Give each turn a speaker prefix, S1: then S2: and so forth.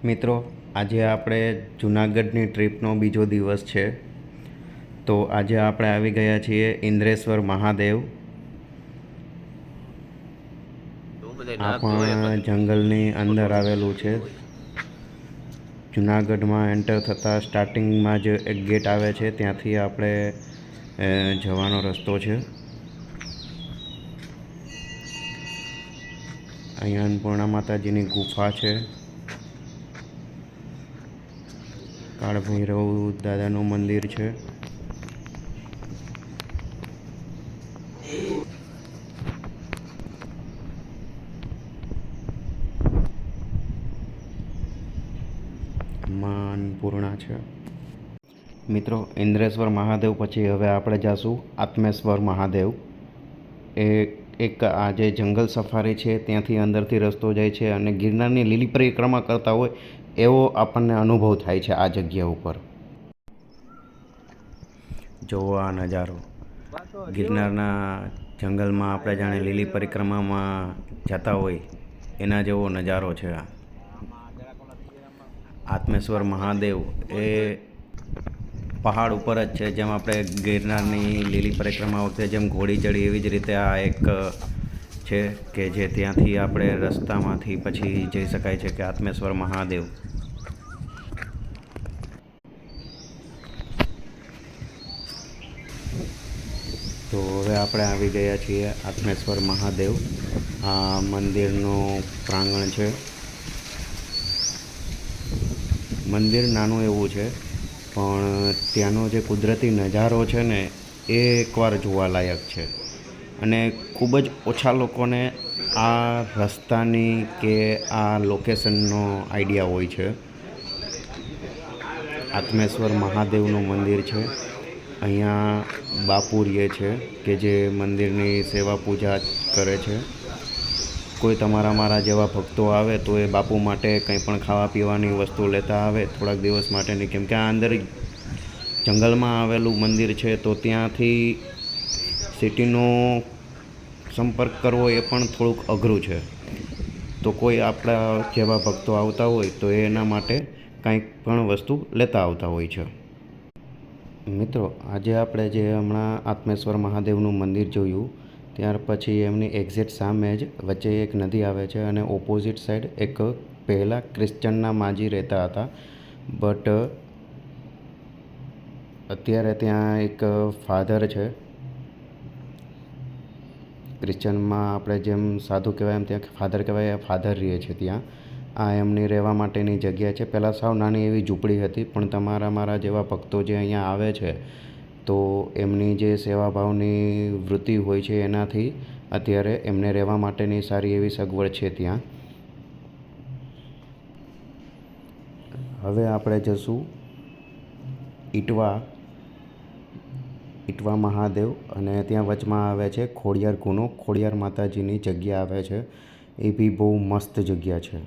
S1: મિત્રો, આજે આપણે જૂનાગઢની ટ્રીપનો બીજો દિવસ છે. તો આજે આપણે આવી ગયા છીએ ઇન્દ્રેશ્વર મહાદેવ. આ પણ જંગલની અંદર આવેલું છે. જૂનાગઢમાં એન્ટર થતાં સ્ટાર્ટિંગમાં જ એક ગેટ આવે છે, ત્યાંથી આપણે જવાનો રસ્તો છે. અહીંયા અન્નપૂર્ણા માતાજીની ગુફા છે. કાળભૈરવ દાદાનું મંદિર છે. અન્નપૂર્ણા છે. મિત્રો, ઇન્દ્રેશ્વર મહાદેવ પછી હવે આપણે જાશું આત્મેશ્વર મહાદેવ. એક આ જે જંગલ સફારી છે ત્યાંથી અંદરથી રસ્તો જાય છે અને ગિરનારની લીલી પરિક્રમા કરતા હોય એવો આપણને અનુભવ થાય છે આ જગ્યા ઉપર. જોવો આ નજારો. ગિરનારના જંગલમાં આપણે જાણે લીલી પરિક્રમામાં જતા હોય એના જેવો નજારો છે આ. આત્મેશ્વર મહાદેવ એ પહાડ ઉપર જ છે. જેમ આપણે ગિરનારની લીલી પરિક્રમા વખતે જેમ ઘોડી ચડી એવી જ રીતે આ એક છે કે જે ત્યાંથી આપણે રસ્તામાંથી પછી જઈ શકાય છે કે આત્મેશ્વર મહાદેવ. તો હવે આપણે આવી ગયા છીએ આત્મેશ્વર મહાદેવ. આ મંદિરનું પ્રાંગણ છે. મંદિર નાનું એવું છે પણ ત્યાંનો જે કુદરતી નજારો છે ને એ એકવાર જોવાલાયક છે. અને ખૂબ જ ઓછા લોકોને આ રસ્તાની કે આ લોકેશનનો આઈડિયા હોય છે. આત્મેશ્વર મહાદેવનું મંદિર છે. અહીંયા બાપુ રહે છે કે જે મંદિરની સેવા પૂજા કરે છે. કોઈ મારા જેવા ભક્તો આવે તો એ બાપુ માટે કંઈ પણ ખાવા પીવાની વસ્તુ લેતા આવે થોડાક દિવસ માટેની. કેમ કે આ અંદર જંગલમાં આવેલું મંદિર છે તો ત્યાંથી સિટીનો સંપર્ક કરવો એ પણ થોડુંક અઘરું છે. તો કોઈ આપણા જેવા ભક્તો આવતા હોય તો એના માટે કંઈક પણ વસ્તુ લેતા આવતા હોય છે. મિત્રો, આજે આપણે જે હમણાં આત્મેશ્વર મહાદેવનું મંદિર જોયું ત્યાર પછી એમની એક્ઝેક્ટ સામે જ વચ્ચે એક નદી આવે છે અને ઓપોઝિટ સાઈડ એક પહેલાં ક્રિશ્ચનના માજી રહેતા હતા, બટ અત્યારે ત્યાં એક ફાધર છે. ક્રિશ્ચનમાં આપણે જેમ સાધુ કહેવાય એમ ત્યાં ફાધર કહેવાય, ફાધર રહે છે ત્યાં. આ એમની રહેવા માટેની જગ્યા છે. પહેલાં સાવ નાની એવી ઝૂંપડી હતી પણ મારા જેવા ભક્તો જે અહીંયા આવે છે તો એમની જે સેવાભાવની વૃત્તિ હોય છે એનાથી અત્યારે એમને રહેવા માટેની સારી એવી સગવડ છે ત્યાં. હવે આપણે જઈશું ઇટવા મહાદેવ અને ત્યાં વચમાં આવે છે ખોડિયાર કુનો. ખોડિયાર માતાજીની જગ્યા આવે છે. એ બી બહુ મસ્ત જગ્યા છે.